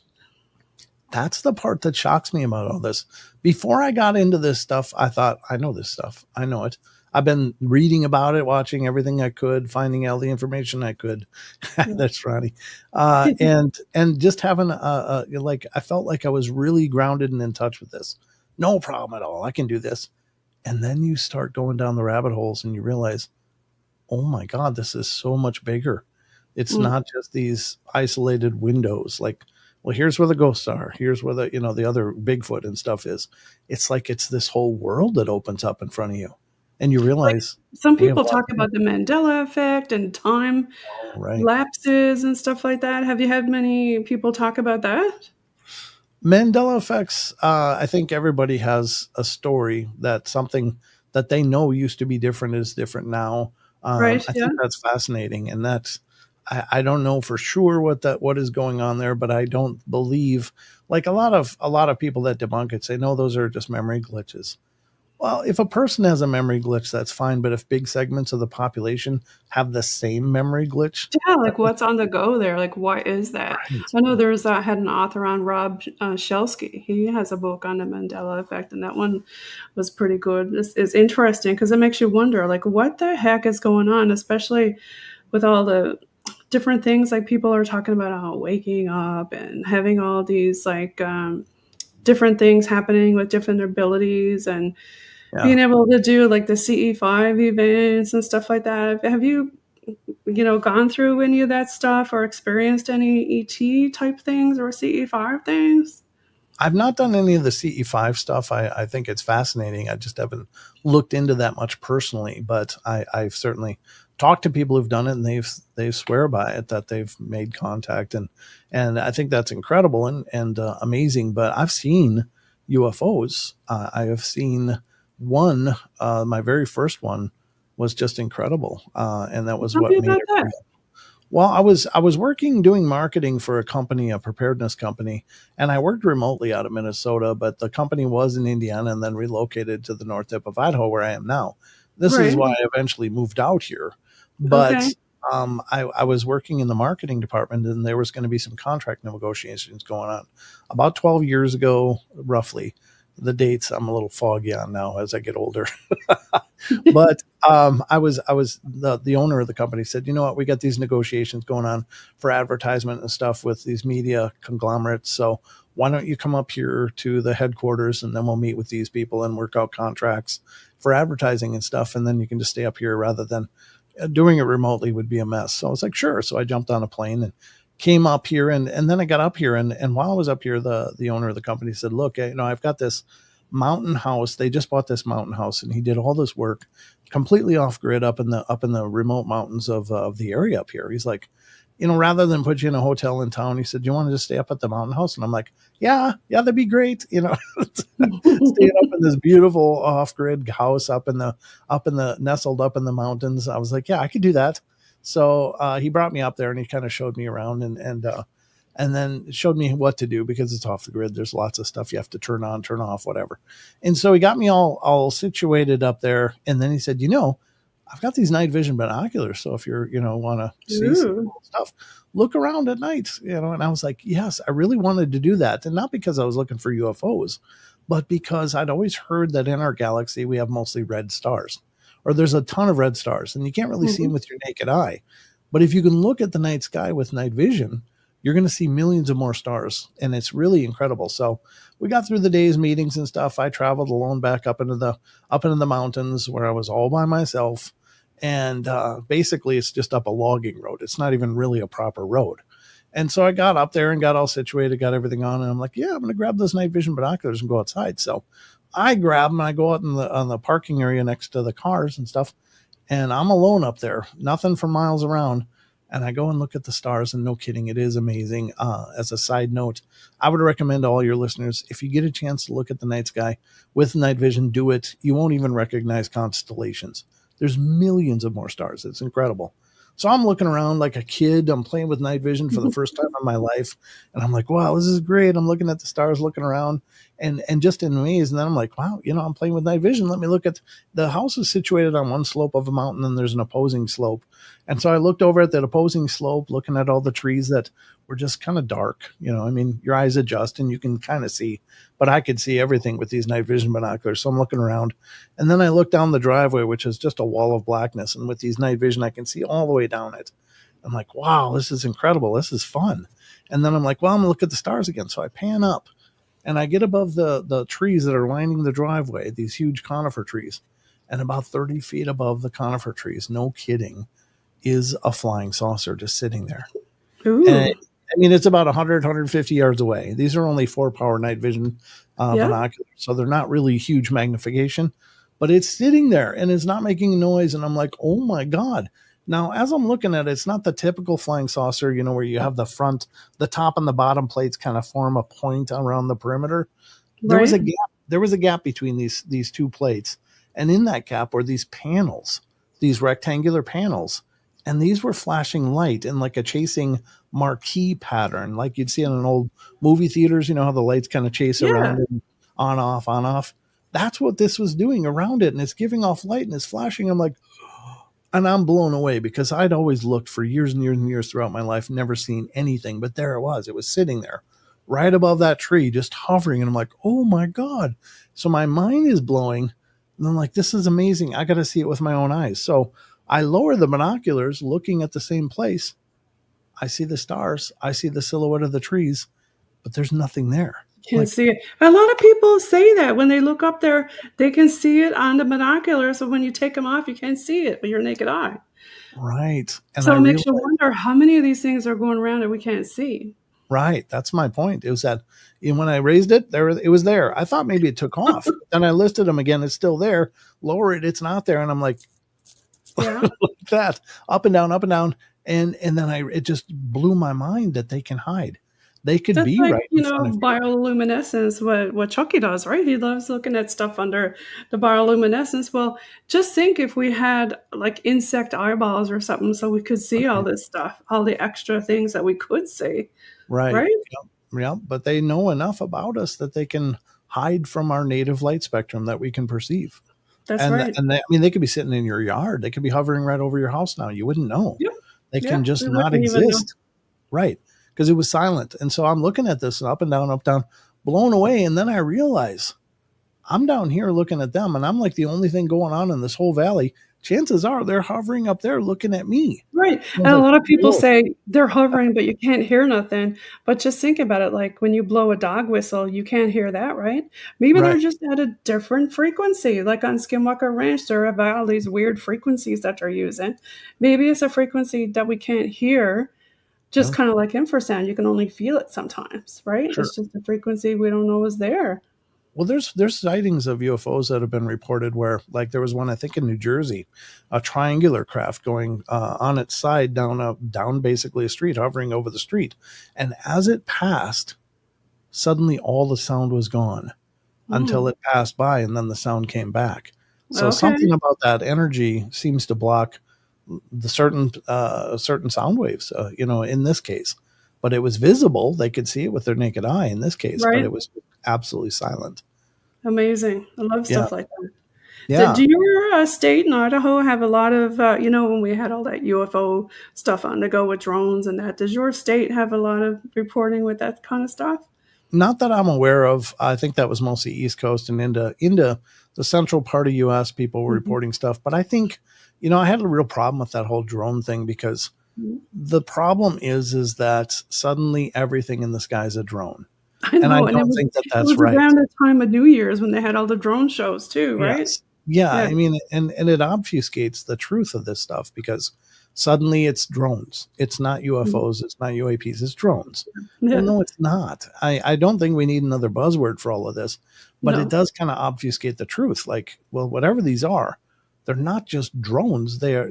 That's the part that shocks me about all this. Before I got into this stuff, I thought, I know this stuff. I know it. I've been reading about it, watching everything I could, finding all the information I could. Yeah. That's funny. And just having like I felt like I was really grounded and in touch with this. No problem at all. I can do this. And then you start going down the rabbit holes and you realize, oh my God, this is so much bigger. It's Mm. not just these isolated windows. Like, well, here's where the ghosts are. Here's where the other Bigfoot and stuff is. It's like it's this whole world that opens up in front of you. And you Like, realize some we have people a lot talk to do. about the Mandela effect and time Oh, right. lapses and stuff like that. Have you had many people talk about that? Mandela effects, I think everybody has a story that something that they know used to be different is different now. Right, I yeah. think that's fascinating, and I don't know for sure what is going on there, but I don't believe, like a lot of people that debunk it say no, those are just memory glitches. Well, if a person has a memory glitch, that's fine, but if big segments of the population have the same memory glitch, Yeah, that like, what's on the go there? Like, why is that? right. I know there's had an author on, Rob, Shelsky. He has a book on the Mandela effect, and that one was pretty good. It's interesting because it makes you wonder, like, what the heck is going on, especially with all the different things, like, people are talking about, waking up and having all these, like, different things happening with different abilities and Yeah. being able to do, like, the CE5 events and stuff like that. Have you gone through any of that stuff or experienced any ET type things or CE5 things? I've not done any of the CE5 stuff. I think it's fascinating. I just haven't looked into that much personally, but I've certainly talked to people who've done it, and they swear by it that they've made contact, and I think that's incredible and amazing. But I've seen UFOs. I have seen one. My very first one was just incredible, and that was Tell me what made about it that. real. Well, I was working doing marketing for a company, a preparedness company, and I worked remotely out of Minnesota, but the company was in Indiana and then relocated to the north tip of Idaho where I am now. This is Right. why I eventually moved out here. Okay. But I was working in the marketing department, and there was going to be some contract negotiations going on about 12 years ago, roughly. The dates I'm a little foggy on now as I get older. But I was the owner of the company said, you know what, we got these negotiations going on for advertisement and stuff with these media conglomerates. So why don't you come up here to the headquarters and then we'll meet with these people and work out contracts for advertising and stuff, and then you can just stay up here rather than doing it remotely would be a mess. So I was like, sure. So I jumped on a plane and came up here, and then I got up here, and while I was up here, the owner of the company said, look, I've got this mountain house. They just bought this mountain house, and he did all this work completely off grid up in the remote mountains of the area up here. He's like, rather than put you in a hotel in town, he said, do you want to just stay up at the mountain house? And I'm like, yeah, that'd be great. Staying up in this beautiful off grid house up in the nestled up in the mountains. I was like, yeah, I could do that. So he brought me up there and he kind of showed me around and then showed me what to do because it's off the grid. There's lots of stuff you have to turn on, turn off, whatever. And so he got me all situated up there. And then he said, I've got these night vision binoculars. So if you're, want to see some Ooh. cool stuff, look around at night, and I was like, yes, I really wanted to do that. And not because I was looking for UFOs, but because I'd always heard that in our galaxy, we have mostly red stars, or there's a ton of red stars, and you can't really see them Mhm. with your naked eye. But if you can look at the night sky with night vision, you're going to see millions of more stars, and it's really incredible. So we got through the day's meetings and stuff. I traveled alone back up into the mountains where I was all by myself, and basically it's just up a logging road. It's not even really a proper road. And so I got up there and got all situated, got everything on, and I'm like, yeah, I'm going to grab those night vision binoculars and go outside. So I grab them and I go out in the on the parking area next to the cars and stuff, and I'm alone up there, nothing for miles around. And I go and look at the stars, and no kidding, it is amazing. As a side note, I would recommend to all your listeners, if you get a chance to look at the night sky with night vision, do it. You won't even recognize constellations. There's millions of more stars. It's incredible. So I'm looking around like a kid. I'm playing with night vision for the first time in my life. And I'm like, wow, this is great. I'm looking at the stars, looking around and just in amaze. And then I'm like, wow, I'm playing with night vision. Let me look at the house is situated on one slope of a mountain and there's an opposing slope. And so I looked over at that opposing slope, looking at all the trees that were just kind of dark. I mean, your eyes adjust and you can kind of see, but I could see everything with these night vision binoculars. So I'm looking around. And then I look down the driveway, which is just a wall of blackness. And with these night vision, I can see all the way down it. I'm like, wow, this is incredible. This is fun. And then I'm like, well, I'm going to look at the stars again. So I pan up And I get above the trees that are lining the driveway, these huge conifer trees, and about 30 feet above the conifer trees, no kidding, is a flying saucer just sitting there. And Ooh. I mean, it's about 100, 150 yards away. These are only 4-power night vision Yeah. binoculars, so they're not really huge magnification, but it's sitting there and it's not making noise. And I'm like, oh my God. Now, as I'm looking at it, it's not the typical flying saucer, where you have the top and the bottom plates kind of form a point around the perimeter. There was Right. a gap. There was a gap between these two plates, and in that gap were these panels, these rectangular panels, and these were flashing light in like a chasing marquee pattern, like you'd see in an old movie theaters. You know how the lights kind of chase Yeah. around it, on off, on off. That's what this was doing around it, and it's giving off light and it's flashing. I'm like, and I'm blown away because I'd always looked for years and years and years throughout my life, never seen anything, but there it was. It was sitting there right above that tree, just hovering. And I'm like, oh my God. So my mind is blowing. And I'm like, this is amazing. I got to see it with my own eyes. So I lower the binoculars, looking at the same place. I see the stars. I see the silhouette of the trees, but there's nothing there. Can't Like, see it. A lot of people say that when they look up there, they can see it on the binoculars. So when you take them off, you can't see it with your naked eye. right. And I So it makes you realized, wonder how many of these things are going around that we can't see. right. That's my point. It was that when I raised it, it was there. I thought maybe it took off. Then I listed them again. It's still there. Lower it. It's not there. And I'm like, Yeah. like that, up and down, up and down. And then it just blew my mind that they can hide. They could That's be like, right in front of you. bioluminescence, what Chucky does, right? He loves looking at stuff under the bioluminescence. Well, just think if we had like insect eyeballs or something so we could see all Right. this stuff, all the extra things that we could see, Right. right? Yep. Yep. But they know enough about us that they can hide from our native light spectrum that we can perceive. That's And right. and they, I mean, they could be sitting in your yard. They could be hovering right over your house now. You wouldn't know. Yep. They Yeah. can just We not wouldn't even know. exist. Right. Because it was silent. And so I'm looking at this and up, down, blown away. And then I realize I'm down here looking at them, and I'm like the only thing going on in this whole valley. Chances are they're hovering up there looking at me. Right, I was and a like, lot of people whoa. say they're hovering, but you can't hear nothing. But just think about it, like, when you blow a dog whistle, you can't hear that, right? Maybe they're Right. just at a different frequency, like on Skinwalker Ranch, there are all these weird frequencies that they're using. Maybe it's a frequency that we can't hear, just Yeah, kinda like infrasound, you can only feel it sometimes, right? sure. It's just a frequency we don't know is there. Well, there's sightings of UFOs that have been reported where, like, there was one I think in New Jersey, a triangular craft going on its side down basically a street, hovering over the street, and as it passed, suddenly all the sound was gone until Mm, it passed by, and then the sound came back. So okay, something about that energy seems to block the certain sound waves, in this case. But it was visible; they could see it with their naked eye in this case, but right? it was absolutely silent. Amazing. I love Yeah, stuff like that. yeah. Do your state in Idaho have a lot of, when we had all that UFO stuff on the go with drones and that, does your state have a lot of reporting with that kind of stuff? Not that I'm aware of. I think that was mostly East Coast and into the central part of US people were Mhm. reporting stuff. But I think, I had a real problem with that whole drone thing because Mhm. the problem is that suddenly everything in the sky is a drone. I And I know, and don't think that it that's was right. around the time of New Year's when they had all the drone shows too, right? Yes. Yeah, Yeah. I mean, and it obfuscates the truth of this stuff because suddenly it's drones. It's not Mhm. UFOs, it's not UAPs, it's drones. Well, Yeah. no, it's not. I don't think we need another buzzword for all of this, but it No. does kind of obfuscate the truth. Like, well, whatever these are, they're not just drones. They are,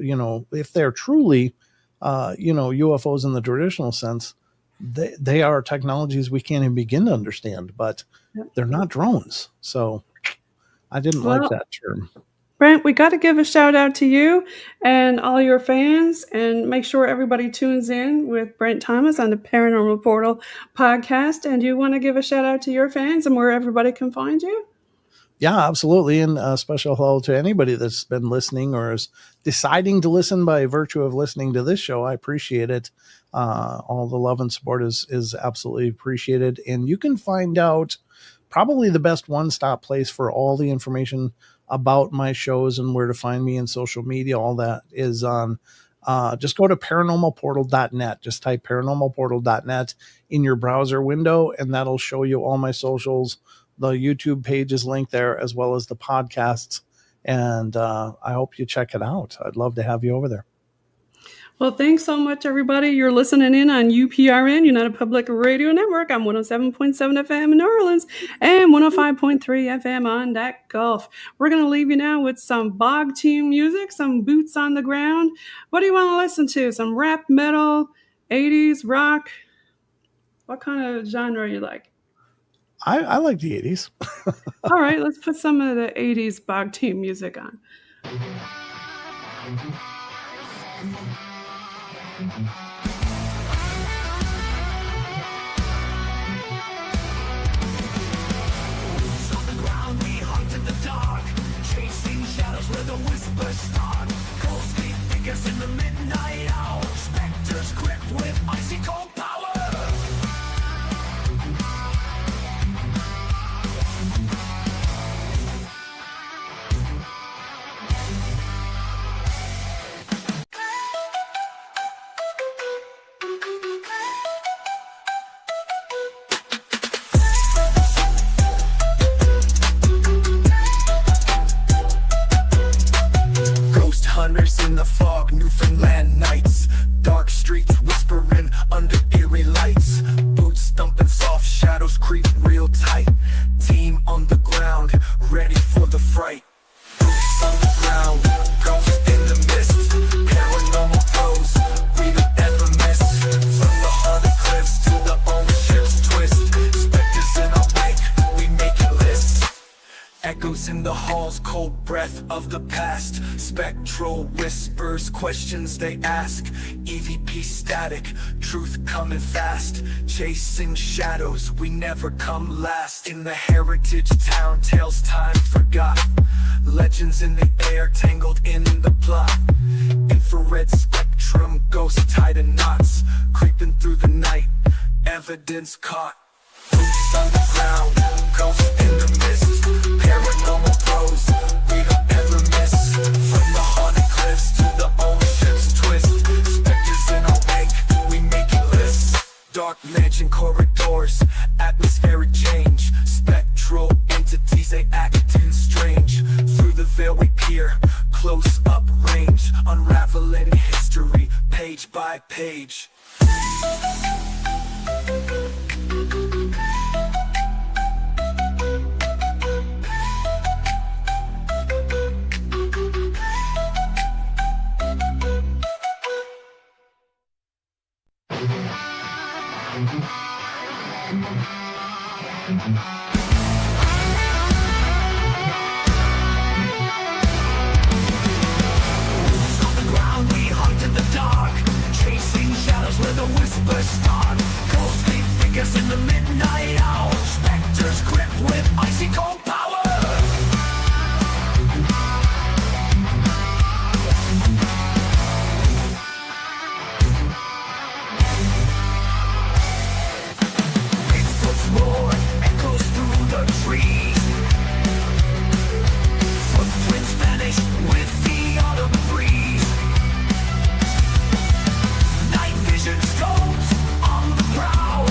if they're truly, UFOs in the traditional sense, they are technologies we can't even begin to understand, but Yep. they're not drones. So I didn't like Well, that term. Brent, we gotta give a shout out to you and all your fans, and make sure everybody tunes in with Brent Thomas on the Paranormal Portal podcast, and do you wanna give a shout out to your fans and where everybody can find you? Yeah, absolutely. And a special hello to anybody that's been listening or is deciding to listen by virtue of listening to this show. I appreciate it. All the love and support is absolutely appreciated. And you can find out probably the best one-stop place for all the information about my shows and where to find me in social media. All that is on just go to paranormalportal.net. Just type paranormalportal.net in your browser window, and that'll show you all my socials. The YouTube page is linked there, as well as the podcasts. And I hope you check it out. I'd love to have you over there. Well, thanks so much, everybody. You're listening in on UPRN, United Public Radio Network, on 107.7 FM in New Orleans and 105.3 FM on that Gulf. We're going to leave you now with some bog team music, some boots on the ground. What do you want to listen to? Some rap, metal, 80s, rock? What kind of genre you like? I like the 80s. All right, let's put some of the 80s bog team music on. Where the whispers start, ghostly figures in the midnight hour, specters gripped with icy cold power. In the fog, Newfoundland nights, dark streets whispering under eerie lights, boots thumping, soft shadows creep real tight, team on the ground, ready for the fright. Boots on the ground, ghosts in the mist, paranormal pros, we don't ever miss. From the haunted cliffs to the old ship's twist, specters in our wake, we making lists. Echoes in the halls, cold breath of the past, spectral whispers, questions they ask, EVP static, truth coming fast, chasing shadows, we never come last. In the heritage town, tales time forgot, legends in the air, tangled in the plot, infrared spectrum, ghosts tied in knots, creeping through the night, evidence caught. Boots on the ground, ghosts in the mist, paranormal pros, we don't ever miss. From the haunted cliffs to the old ship's twist, specters in our wake, we making lists. Dark mansion corridors, atmospheric change, spectral entities, they acting strange. Through the veil we peer, close up range, unraveling history, page by page. Where the whispers start, ghostly figures in the midnight hour, specters gripped with icy cold power. Bigfoot's roar echoes through the trees, footprints vanish with the autumn breeze. Scopes on the prowl,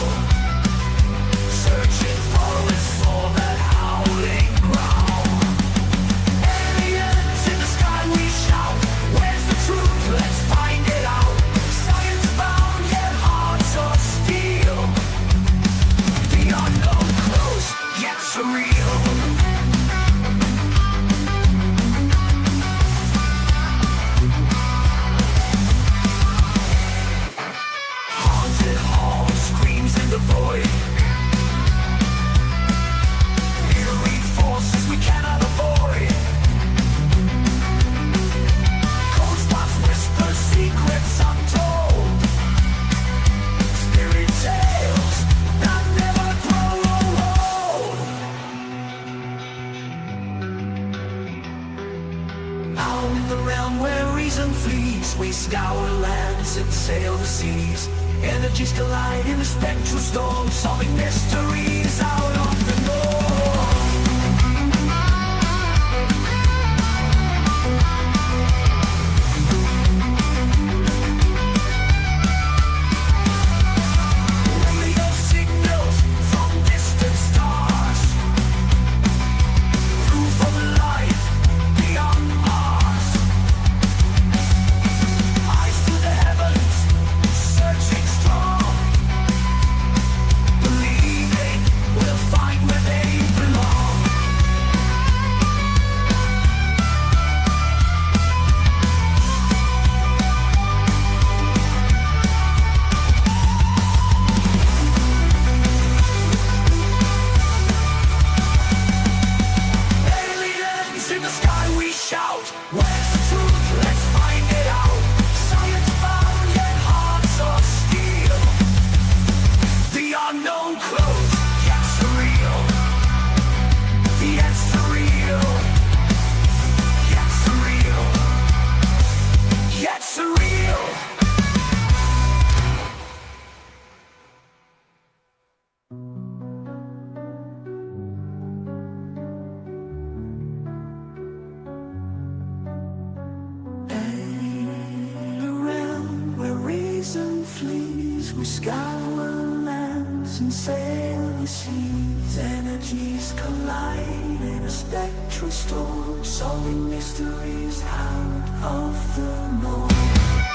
searching for a soul that howling growl. Aliens in the sky we shout, where's the truth? Let's find it out. Science bound yet hearts of steel, the unknown close yet surreal. The void, eerie forces we cannot avoid. Cold spots whisper secrets untold, spirit tales that never grow old. Out in the realm where reason flees, we scour lands and sail the seas. Energies collide in the spectral storm, solving mysteries out on the north. streets, we scour lands and sail the seas. Energies collide in a spectral storm, solving mysteries out of the norm.